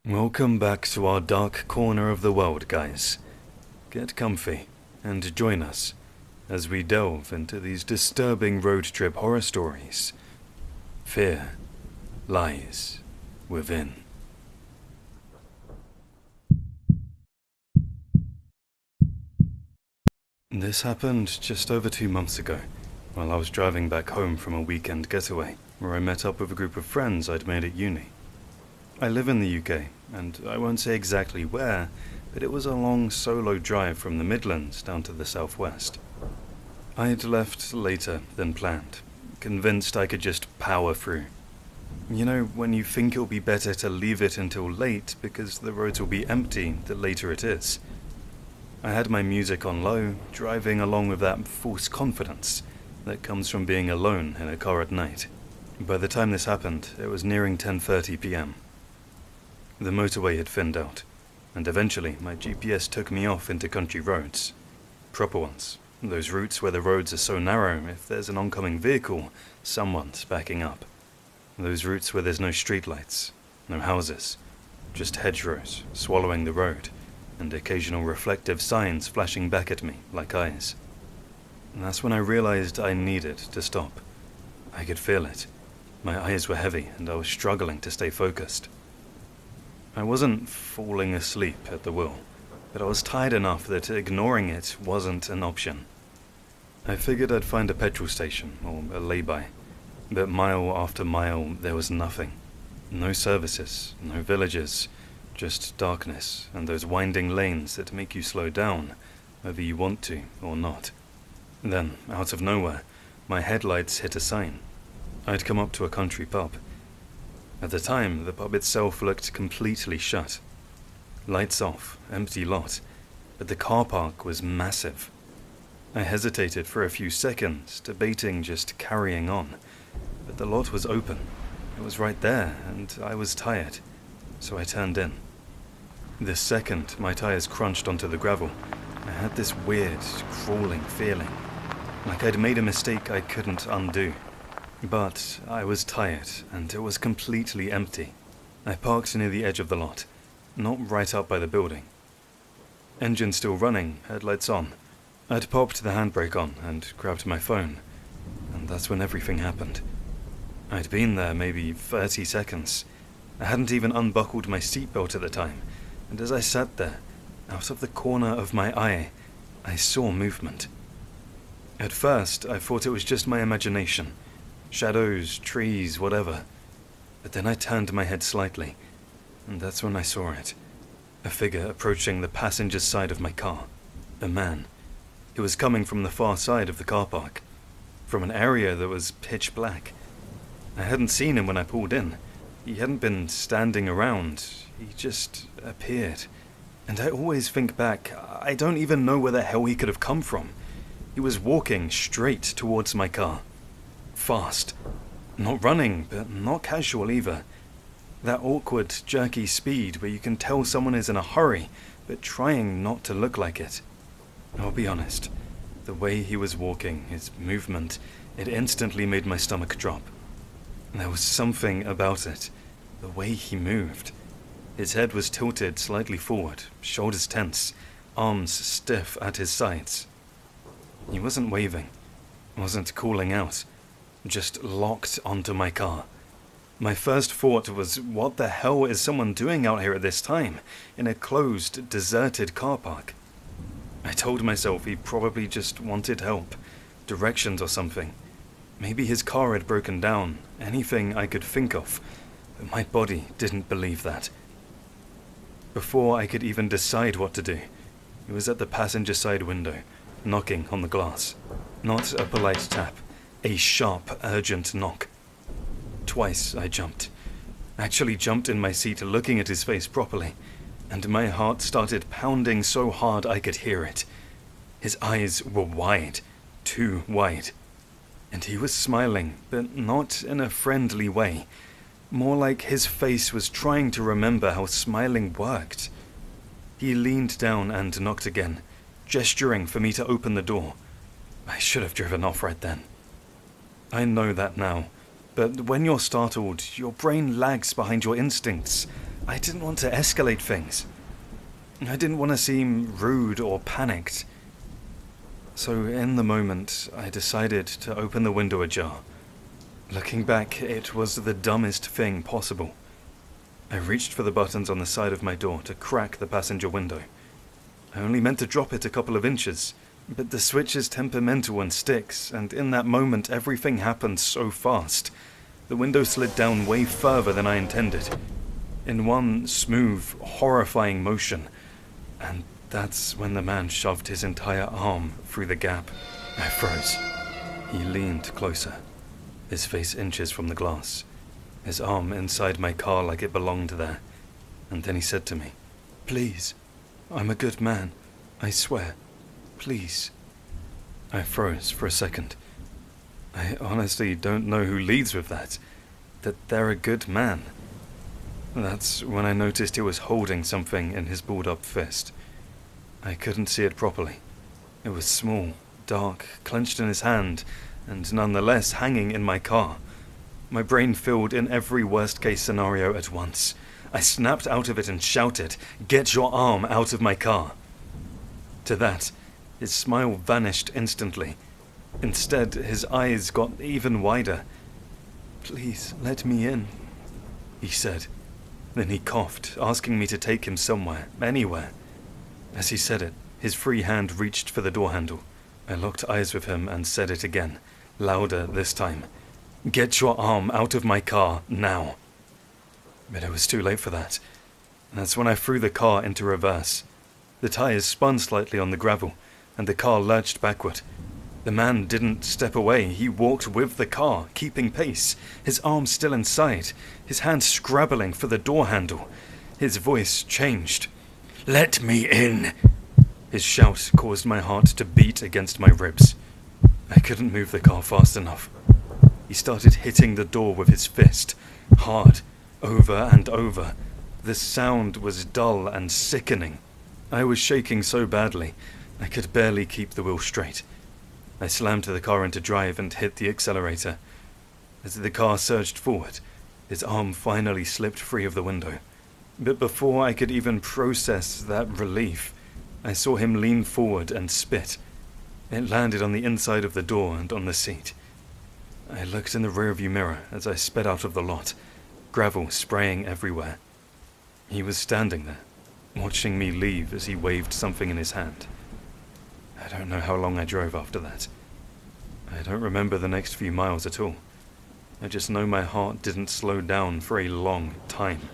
Welcome back to our dark corner of the world, guys. Get comfy and join us as we delve into these disturbing road trip horror stories. Fear lies within. This happened just over 2 months ago, while I was driving back home from a weekend getaway, where I met up with a group of friends I'd made at uni. I live in the UK, and I won't say exactly where, but it was a long solo drive from the Midlands down to the southwest. I'd left later than planned, convinced I could just power through. You know, when you think it'll be better to leave it until late because the roads will be empty the later it is. I had my music on low, driving along with that false confidence that comes from being alone in a car at night. By the time this happened, it was nearing 10:30 p.m. The motorway had thinned out, and eventually my GPS took me off into country roads. Proper ones. Those routes where the roads are so narrow, if there's an oncoming vehicle, someone's backing up. Those routes where there's no streetlights, no houses, just hedgerows swallowing the road, and occasional reflective signs flashing back at me like eyes. And that's when I realized I needed to stop. I could feel it. My eyes were heavy and I was struggling to stay focused. I wasn't falling asleep at the wheel, but I was tired enough that ignoring it wasn't an option. I figured I'd find a petrol station or a lay-by, but mile after mile there was nothing. No services, no villages, just darkness and those winding lanes that make you slow down, whether you want to or not. Then, out of nowhere, my headlights hit a sign. I'd come up to a country pub. At the time, the pub itself looked completely shut. Lights off, empty lot, but the car park was massive. I hesitated for a few seconds, debating just carrying on, but the lot was open. It was right there, and I was tired, so I turned in. The second my tires crunched onto the gravel, I had this weird, crawling feeling, like I'd made a mistake I couldn't undo. But I was tired, and it was completely empty. I parked near the edge of the lot, not right up by the building. Engine still running, headlights on. I'd popped the handbrake on and grabbed my phone, and that's when everything happened. I'd been there maybe 30 seconds. I hadn't even unbuckled my seatbelt at the time, and as I sat there, out of the corner of my eye, I saw movement. At first, I thought it was just my imagination. Shadows, trees, whatever. But then I turned my head slightly, and that's when I saw it. A figure approaching the passenger side of my car. A man. He was coming from the far side of the car park, from an area that was pitch black. I hadn't seen him when I pulled in. He hadn't been standing around. He just appeared. And I always think back, I don't even know where the hell he could have come from. He was walking straight towards my car. Fast. Not running, but not casual either. That awkward, jerky speed where you can tell someone is in a hurry, but trying not to look like it. I'll be honest, the way he was walking, his movement, it instantly made my stomach drop. There was something about it, the way he moved. His head was tilted slightly forward, shoulders tense, arms stiff at his sides. He wasn't waving, wasn't calling out. Just locked onto my car. My first thought was, what the hell is someone doing out here at this time, in a closed, deserted car park? I told myself he probably just wanted help, directions or something. Maybe his car had broken down, anything I could think of, but my body didn't believe that. Before I could even decide what to do, he was at the passenger side window, knocking on the glass. Not a polite tap. A sharp, urgent knock. Twice I jumped. Actually jumped in my seat looking at his face properly, and my heart started pounding so hard I could hear it. His eyes were wide, too wide. And he was smiling, but not in a friendly way. More like his face was trying to remember how smiling worked. He leaned down and knocked again, gesturing for me to open the door. I should have driven off right then. I know that now, but when you're startled, your brain lags behind your instincts. I didn't want to escalate things. I didn't want to seem rude or panicked. So in the moment, I decided to open the window ajar. Looking back, it was the dumbest thing possible. I reached for the buttons on the side of my door to crack the passenger window. I only meant to drop it a couple of inches, but the switch is temperamental and sticks, and in that moment everything happened so fast. The window slid down way further than I intended, in one smooth, horrifying motion, and that's when the man shoved his entire arm through the gap. I froze. He leaned closer, his face inches from the glass, his arm inside my car like it belonged there, and then he said to me, "Please, I'm a good man, I swear, please." I froze for a second. I honestly don't know who leads with that they're a good man. That's when I noticed he was holding something in his balled-up fist. I couldn't see it properly. It was small, dark, clenched in his hand, and nonetheless hanging in my car. My brain filled in every worst-case scenario at once. I snapped out of it and shouted, "Get your arm out of my car!" To that, his smile vanished instantly. Instead, his eyes got even wider. "Please, let me in," he said. Then he coughed, asking me to take him somewhere, anywhere. As he said it, his free hand reached for the door handle. I locked eyes with him and said it again, louder this time. "Get your arm out of my car, now." But it was too late for that. That's when I threw the car into reverse. The tires spun slightly on the gravel, and the car lurched backward. The man didn't step away. He walked with the car, keeping pace, his arm still inside, his hand scrabbling for the door handle. His voice changed. "Let me in!" His shout caused my heart to beat against my ribs. I couldn't move the car fast enough. He started hitting the door with his fist, hard, over and over. The sound was dull and sickening. I was shaking so badly, I could barely keep the wheel straight. I slammed the car into drive and hit the accelerator. As the car surged forward, his arm finally slipped free of the window. But before I could even process that relief, I saw him lean forward and spit. It landed on the inside of the door and on the seat. I looked in the rearview mirror as I sped out of the lot, gravel spraying everywhere. He was standing there, watching me leave as he waved something in his hand. I don't know how long I drove after that. I don't remember the next few miles at all. I just know my heart didn't slow down for a long time.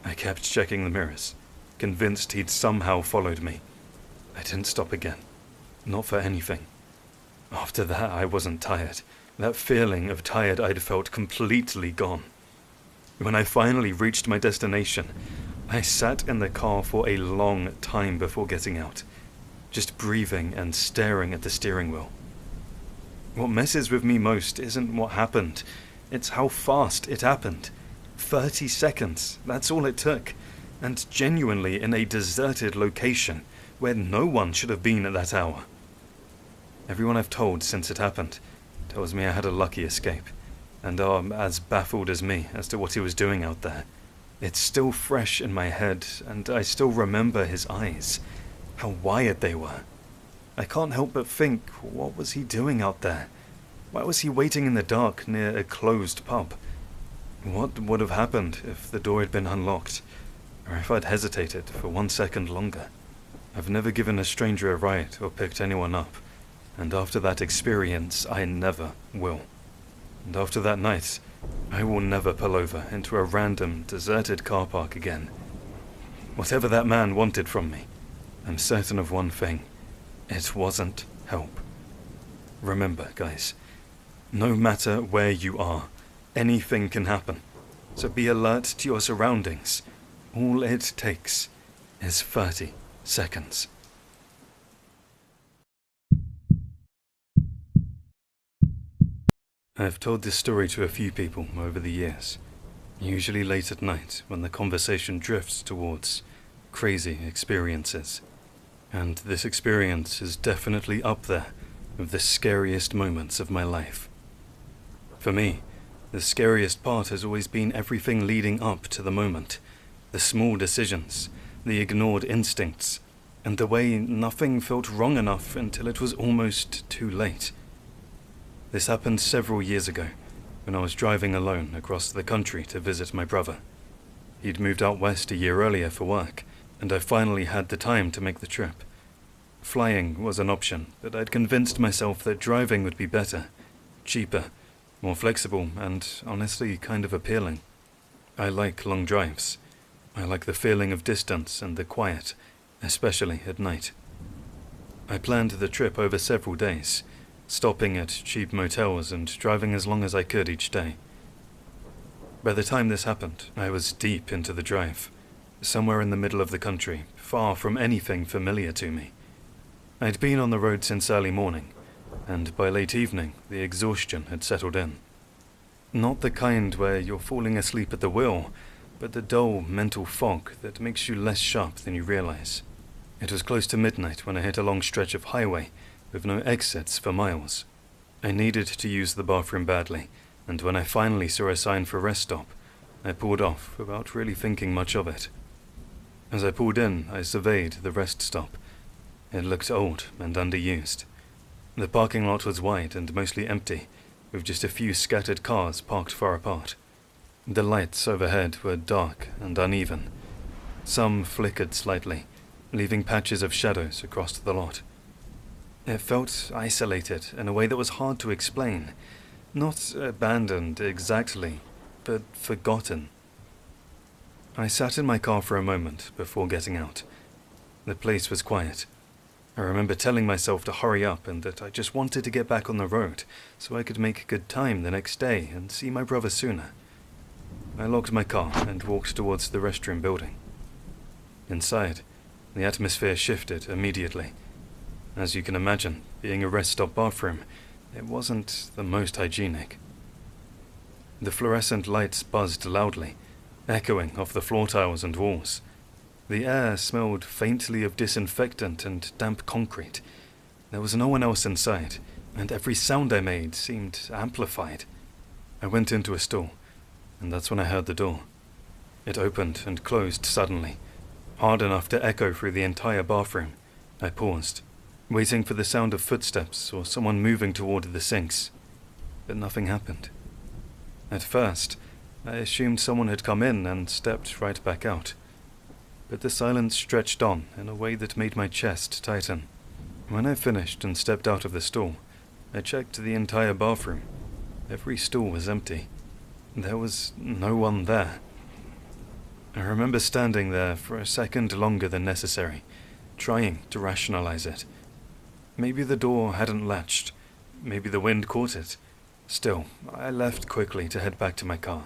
I kept checking the mirrors, convinced he'd somehow followed me. I didn't stop again. Not for anything. After that, I wasn't tired. That feeling of tired I'd felt completely gone. When I finally reached my destination, I sat in the car for a long time before getting out, just breathing and staring at the steering wheel. What messes with me most isn't what happened, it's how fast it happened. 30 seconds, that's all it took, and genuinely in a deserted location where no one should have been at that hour. Everyone I've told since it happened tells me I had a lucky escape, and are as baffled as me as to what he was doing out there. It's still fresh in my head, and I still remember his eyes, how wired they were. I can't help but think, what was he doing out there? Why was he waiting in the dark near a closed pub? What would have happened if the door had been unlocked, or if I'd hesitated for 1 second longer? I've never given a stranger a ride or picked anyone up, and after that experience, I never will. And after that night, I will never pull over into a random, deserted car park again. Whatever that man wanted from me, I'm certain of one thing. It wasn't help. Remember, guys, no matter where you are, anything can happen. So be alert to your surroundings. All it takes is 30 seconds. I've told this story to a few people over the years, usually late at night when the conversation drifts towards crazy experiences. And this experience is definitely up there with the scariest moments of my life. For me, the scariest part has always been everything leading up to the moment. The small decisions, the ignored instincts, and the way nothing felt wrong enough until it was almost too late. This happened several years ago, when I was driving alone across the country to visit my brother. He'd moved out west a year earlier for work, and I finally had the time to make the trip. Flying was an option, but I'd convinced myself that driving would be better, cheaper, more flexible, and honestly kind of appealing. I like long drives. I like the feeling of distance and the quiet, especially at night. I planned the trip over several days, stopping at cheap motels and driving as long as I could each day. By the time this happened, I was deep into the drive, somewhere in the middle of the country, far from anything familiar to me. I'd been on the road since early morning, and by late evening, the exhaustion had settled in. Not the kind where you're falling asleep at the wheel, but the dull mental fog that makes you less sharp than you realize. It was close to midnight when I hit a long stretch of highway with no exits for miles. I needed to use the bathroom badly, and when I finally saw a sign for a rest stop, I pulled off without really thinking much of it. As I pulled in, I surveyed the rest stop. It looked old and underused. The parking lot was wide and mostly empty, with just a few scattered cars parked far apart. The lights overhead were dark and uneven. Some flickered slightly, leaving patches of shadows across the lot. It felt isolated in a way that was hard to explain. Not abandoned exactly, but forgotten. I sat in my car for a moment before getting out. The place was quiet. I remember telling myself to hurry up and that I just wanted to get back on the road so I could make good time the next day and see my brother sooner. I locked my car and walked towards the restroom building. Inside, the atmosphere shifted immediately. As you can imagine, being a rest stop bathroom, it wasn't the most hygienic. The fluorescent lights buzzed loudly, echoing off the floor tiles and walls. The air smelled faintly of disinfectant and damp concrete. There was no one else inside, and every sound I made seemed amplified. I went into a stall, and that's when I heard the door. It opened and closed suddenly, hard enough to echo through the entire bathroom. I paused, waiting for the sound of footsteps or someone moving toward the sinks, but nothing happened. At first, I assumed someone had come in and stepped right back out. But the silence stretched on in a way that made my chest tighten. When I finished and stepped out of the stall, I checked the entire bathroom. Every stool was empty. There was no one there. I remember standing there for a second longer than necessary, trying to rationalize it. Maybe the door hadn't latched. Maybe the wind caught it. Still, I left quickly to head back to my car.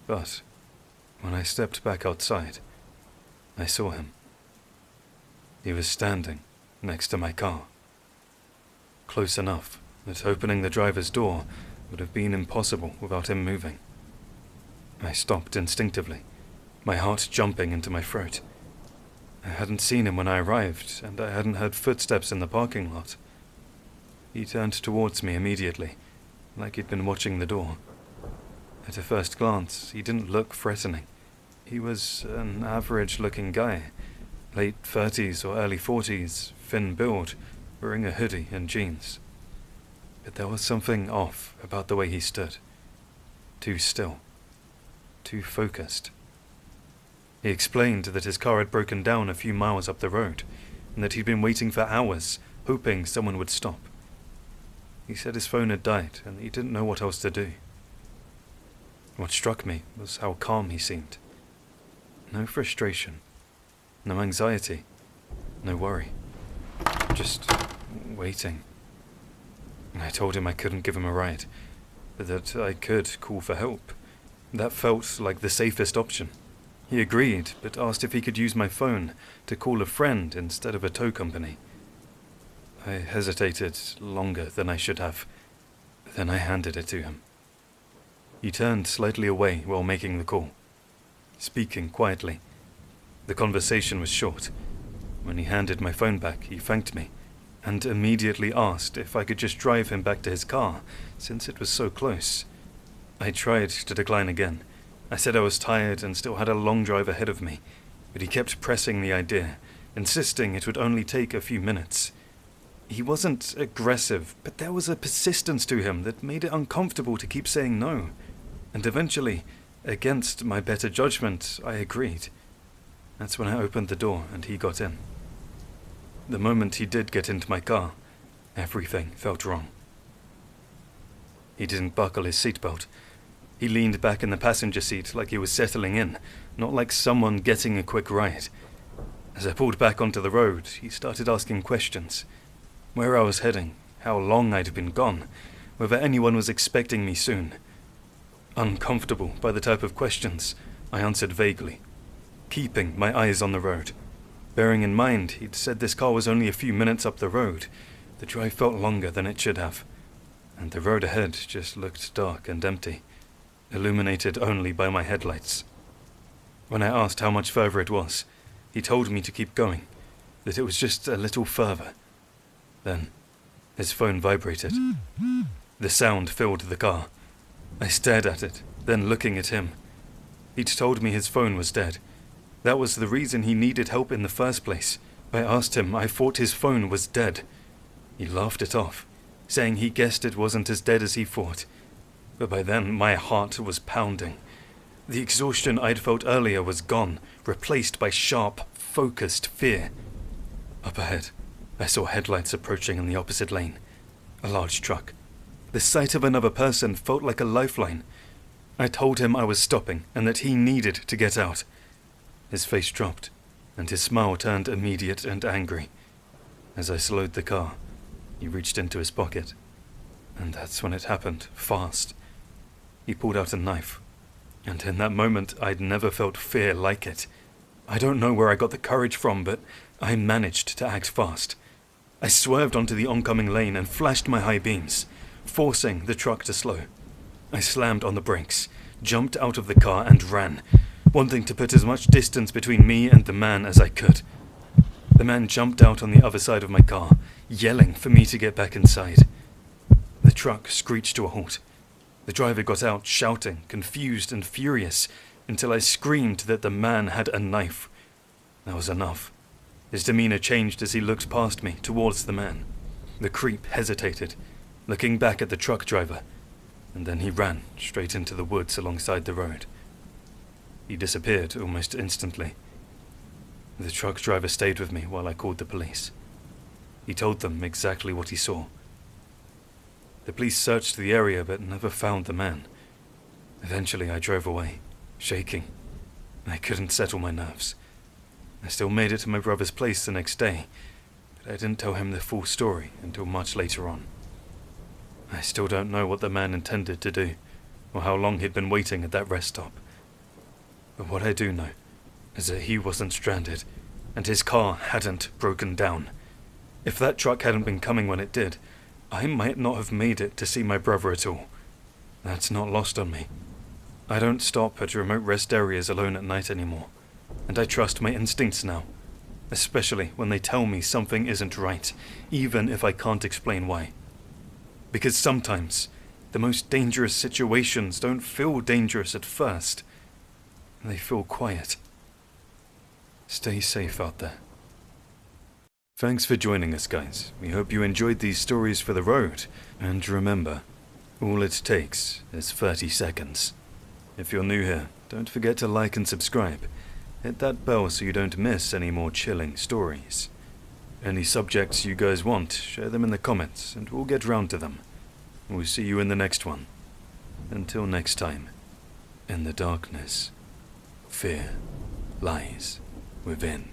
But when I stepped back outside, I saw him. He was standing next to my car. Close enough that opening the driver's door would have been impossible without him moving. I stopped instinctively, my heart jumping into my throat. I hadn't seen him when I arrived, and I hadn't heard footsteps in the parking lot. He turned towards me immediately, like he'd been watching the door. At a first glance, he didn't look threatening. He was an average-looking guy, late 30s or early 40s, thin build, wearing a hoodie and jeans. But there was something off about the way he stood. Too still. Too focused. He explained that his car had broken down a few miles up the road, and that he'd been waiting for hours, hoping someone would stop. He said his phone had died, and he didn't know what else to do. What struck me was how calm he seemed. No frustration, no anxiety, no worry. Just waiting. I told him I couldn't give him a ride, but that I could call for help. That felt like the safest option. He agreed, but asked if he could use my phone to call a friend instead of a tow company. I hesitated longer than I should have. Then I handed it to him. He turned slightly away while making the call, speaking quietly. The conversation was short. When he handed my phone back, he thanked me, and immediately asked if I could just drive him back to his car, since it was so close. I tried to decline again, I said I was tired and still had a long drive ahead of me, but he kept pressing the idea, insisting it would only take a few minutes. He wasn't aggressive, but there was a persistence to him that made it uncomfortable to keep saying no. And eventually, against my better judgment, I agreed. That's when I opened the door and he got in. The moment he did get into my car, everything felt wrong. He didn't buckle his seatbelt. He leaned back in the passenger seat like he was settling in, not like someone getting a quick ride. As I pulled back onto the road, he started asking questions. Where I was heading, how long I'd been gone, whether anyone was expecting me soon. Uncomfortable by the type of questions, I answered vaguely, keeping my eyes on the road. Bearing in mind he'd said this car was only a few minutes up the road, the drive felt longer than it should have, and the road ahead just looked dark and empty, illuminated only by my headlights. When I asked how much further it was, he told me to keep going, that it was just a little further. Then, his phone vibrated. The sound filled the car. I stared at it, then looking at him. He'd told me his phone was dead. That was the reason he needed help in the first place. I asked him I thought his phone was dead. He laughed it off, saying he guessed it wasn't as dead as he thought. But by then, my heart was pounding. The exhaustion I'd felt earlier was gone, replaced by sharp, focused fear. Up ahead, I saw headlights approaching in the opposite lane. A large truck. The sight of another person felt like a lifeline. I told him I was stopping and that he needed to get out. His face dropped, and his smile turned immediate and angry. As I slowed the car, he reached into his pocket. And that's when it happened, fast. He pulled out a knife. And in that moment, I'd never felt fear like it. I don't know where I got the courage from, but I managed to act fast. I swerved onto the oncoming lane and flashed my high beams, forcing the truck to slow. I slammed on the brakes, jumped out of the car and ran, wanting to put as much distance between me and the man as I could. The man jumped out on the other side of my car, yelling for me to get back inside. The truck screeched to a halt. The driver got out, shouting, confused and furious, until I screamed that the man had a knife. That was enough. His demeanor changed as he looked past me, towards the man. The creep hesitated, looking back at the truck driver, and then he ran straight into the woods alongside the road. He disappeared almost instantly. The truck driver stayed with me while I called the police. He told them exactly what he saw. The police searched the area but never found the man. Eventually I drove away, shaking. I couldn't settle my nerves. I still made it to my brother's place the next day, but I didn't tell him the full story until much later on. I still don't know what the man intended to do, or how long he'd been waiting at that rest stop. But what I do know is that he wasn't stranded, and his car hadn't broken down. If that truck hadn't been coming when it did, I might not have made it to see my brother at all. That's not lost on me. I don't stop at remote rest areas alone at night anymore, and I trust my instincts now, especially when they tell me something isn't right, even if I can't explain why. Because sometimes, the most dangerous situations don't feel dangerous at first. They feel quiet. Stay safe out there. Thanks for joining us, guys. We hope you enjoyed these stories for the road. And remember, all it takes is 30 seconds. If you're new here, don't forget to like and subscribe. Hit that bell so you don't miss any more chilling stories. Any subjects you guys want, share them in the comments and we'll get round to them. We'll see you in the next one. Until next time, in the darkness, fear lies within.